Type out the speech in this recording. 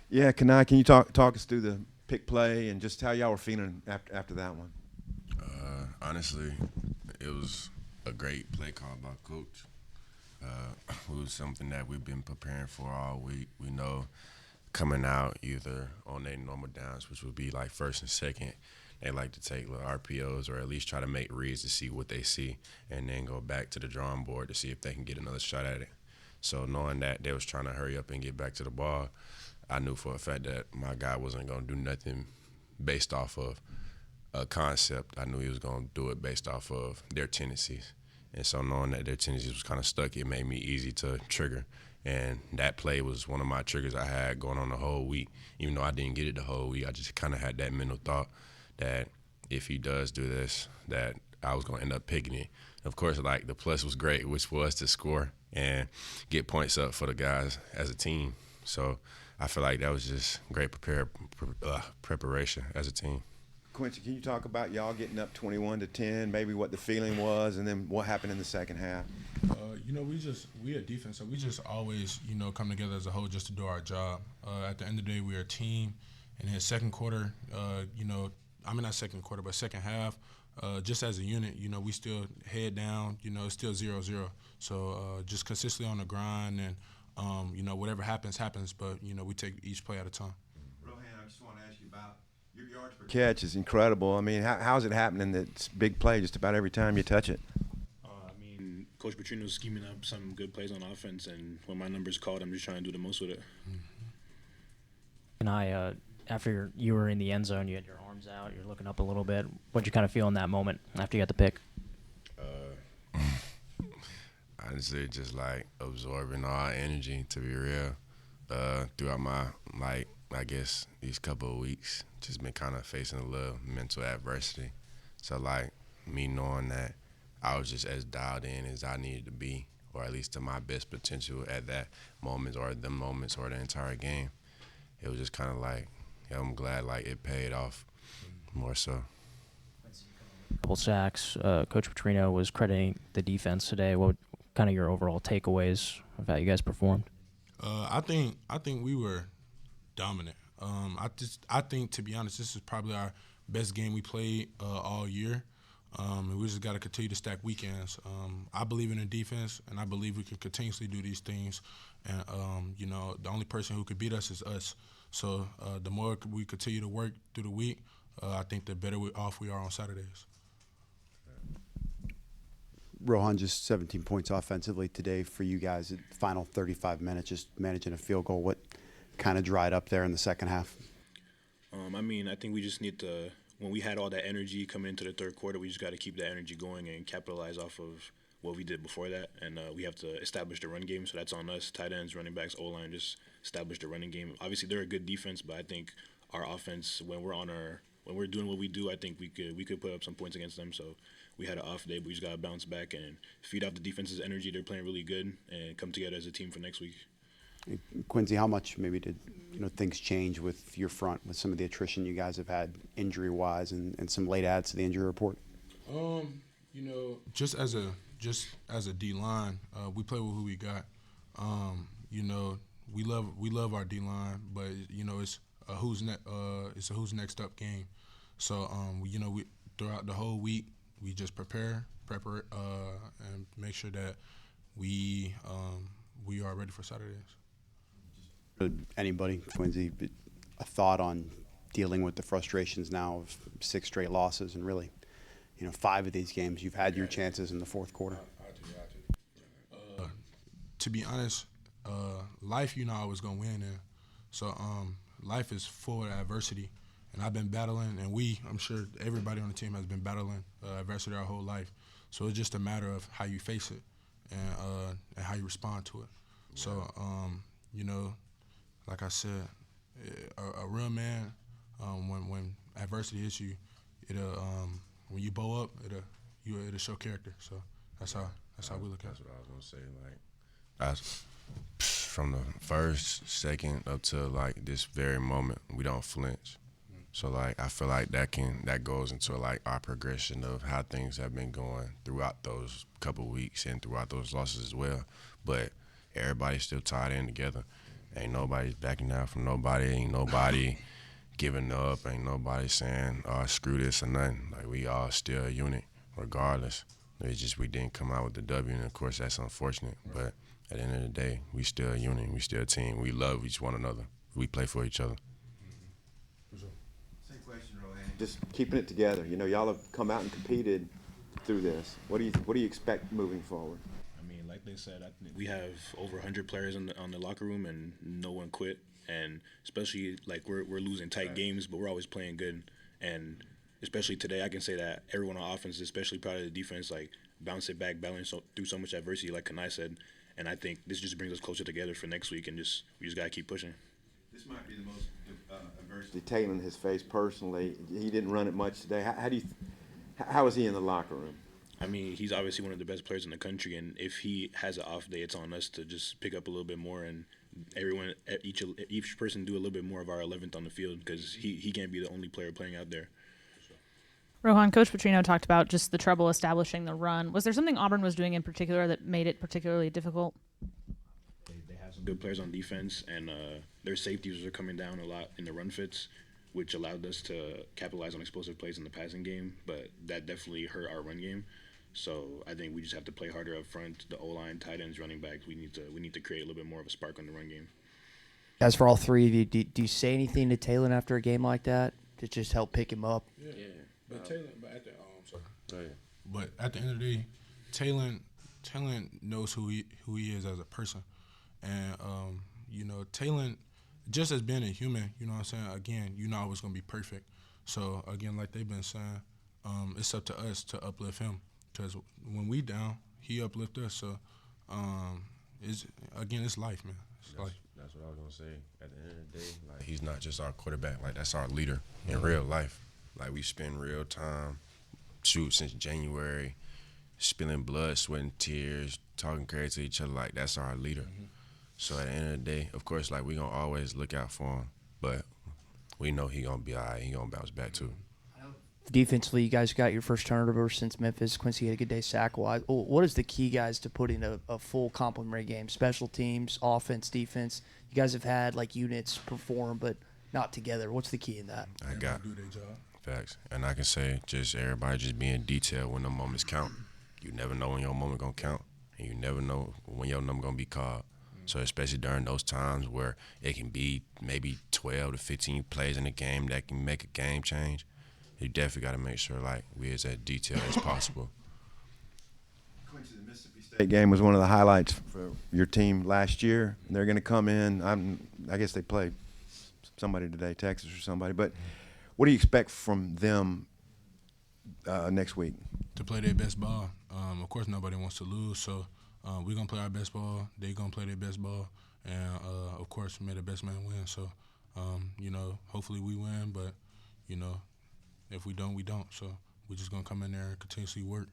Yeah, Kani, can you talk us through the pick play and just how y'all were feeling after that one? Honestly, it was a great play call by coach. It was something that we've been preparing for all week. We know coming out either on their normal downs, which would be like first and second, they like to take little RPOs or at least try to make reads to see what they see and then go back to the drawing board to see if they can get another shot at it. So knowing that they was trying to hurry up and get back to the ball, I knew for a fact that my guy wasn't going to do nothing based off of a concept. I knew he was going to do it based off of their tendencies. And so knowing that their tendencies was kind of stuck, it made me easy to trigger. And that play was one of my triggers I had going on the whole week. Even though I didn't get it the whole week, I just kind of had that mental thought that if he does do this, that I was going to end up picking it. Of course, like the plus was great, which was to score and get points up for the guys as a team. So I feel like that was just great preparation as a team. Quincy, can you talk about y'all getting up 21-10, maybe what the feeling was, and then what happened in the second half? We a defense, so we just always, come together as a whole just to do our job. At the end of the day, we're a team. And in second quarter, not second quarter, but second half, just as a unit, we still head down, it's still 0-0. So just consistently on the grind and, whatever happens, but, we take each play at a time. Rohan, I just want to ask you about your yards per catch is incredible. I mean, how's it happening that it's big play just about every time you touch it? Coach Petrino's scheming up some good plays on offense, and when my number's called, I'm just trying to do the most with it. And after you were in the end zone, you had your arms out, you're looking up a little bit. What'd you kind of feel in that moment after you got the pick? Honestly, just like absorbing all energy, to be real. Throughout my, I guess, these couple of weeks, just been kind of facing a little mental adversity. So, me knowing that I was just as dialed in as I needed to be, or at least to my best potential at that moment or the moments or the entire game. It was just kind of I'm glad it paid off more so. Couple sacks. Coach Petrino was crediting the defense today. What kind of your overall takeaways of how you guys performed? I think we were dominant. I think, to be honest, this is probably our best game we played all year. And we just got to continue to stack weekends. I believe in the defense, and I believe we can continuously do these things. And, the only person who could beat us is us. So the more we continue to work through the week, I think the better off we are on Saturdays. Rohan, just 17 points offensively today for you guys. Final 35 minutes, just managing a field goal. What kind of dried up there in the second half? I think we just need to, when we had all that energy coming into the third quarter, we just got to keep that energy going and capitalize off of what we did before that. And we have to establish the run game, so that's on us. Tight ends, running backs, O-line, just establish the running game. Obviously, they're a good defense, but I think our offense, when we're doing what we do, I think we could put up some points against them. So we had an off day, but we just got to bounce back and feed off the defense's energy. They're playing really good and come together as a team for next week. Quincy, how much maybe did things change with your front, with some of the attrition you guys have had injury-wise and some late adds to the injury report? Just as a D line, we play with who we got. We love our D line, but it's a who's next up game. So we throughout the whole week we just prepare, and make sure that we are ready for Saturdays. Anybody, Quincy, a thought on dealing with the frustrations now of 6 straight losses and really, 5 of these games you've had your chances in the fourth quarter? To be honest, life I was gonna win in. So life is full of adversity, and I've been battling, and I'm sure everybody on the team has been battling adversity our whole life. So it's just a matter of how you face it and how you respond to it. So like I said, a real man, when adversity hits you, when you bow up, it'll show character. So that's how we look at it. That's what I was gonna say. From the first, second up to this very moment, we don't flinch. So I feel like that goes into our progression of how things have been going throughout those couple weeks and throughout those losses as well. But everybody's still tied in together. Ain't nobody's backing down from nobody. Ain't nobody giving up. Ain't nobody saying, oh, screw this or nothing. Like, we all still a unit regardless. It's just we didn't come out with the W, and, of course, that's unfortunate. But at the end of the day, we still a unit. We still a team. We love each one another. We play for each other. Same question, Rohan. Just keeping it together. You know, y'all have come out and competed through this. What do you expect moving forward? I mean, like they said, I think we have over 100 players on the locker room, and no one quit. And especially, like, we're losing tight games, but we're always playing good. And especially today, I can say that everyone on offense is especially proud of the defense, like, bounce it back, balance through so much adversity, like Kani said. And I think this just brings us closer together for next week, and we just got to keep pushing. This might be the most adversity Taylor has faced personally. He didn't run it much today. How is he in the locker room? I mean, he's obviously one of the best players in the country, and if he has an off day, it's on us to just pick up a little bit more, and each person do a little bit more of our 11th on the field, because he can't be the only player playing out there. Rohan, Coach Petrino talked about just the trouble establishing the run. Was there something Auburn was doing in particular that made it particularly difficult? They have some good players on defense, and their safeties are coming down a lot in the run fits, which allowed us to capitalize on explosive plays in the passing game, but that definitely hurt our run game. So I think we just have to play harder up front. The O-line, tight ends, running backs, we need to create a little bit more of a spark on the run game. As for all three of you, do you say anything to Taylor after a game like that to just help pick him up? Yeah. But Taylor, but at the end of the day, Taylor knows who he is as a person, and you know, Taylor, just as being a human, you know what I'm saying. Again, you're not always gonna be perfect. So again, like they've been saying, it's up to us to uplift him, because when we down, he uplift us. So it's life, man. It's life. That's what I was gonna say. At the end of the day, like, he's not just our quarterback. Like, that's our leader in real life. Like, we spend real time, shoot, since January, spilling blood, sweat, and tears, talking crazy to each other. Like, that's our leader. Mm-hmm. So at the end of the day, of course, like, we gonna always look out for him, but we know he gonna be all right. He gonna bounce back too. Defensively, you guys got your first turnover since Memphis. Quincy had a good day sack-wise. What is the key, guys, to putting a full complementary game? Special teams, offense, defense. You guys have had, like, units perform, but not together. What's the key in that? I got do their job. Facts. And I can say just everybody just being detailed when the moments count. You never know when your moment going to count, and you never know when your number going to be called. So especially during those times where it can be maybe 12 to 15 plays in a game that can make a game change, you definitely got to make sure, like, we as detailed as possible. Quincy, the Mississippi State game was one of the highlights for your team last year. They're going to come in. I guess they play somebody today, Texas or somebody. But what do you expect from them next week? To play their best ball. Of course, nobody wants to lose, so we're going to play our best ball. They're going to play their best ball. And, of course, may the best man win. So, you know, hopefully we win, but, you know, if we don't, we don't. So we're just going to come in there and continuously work.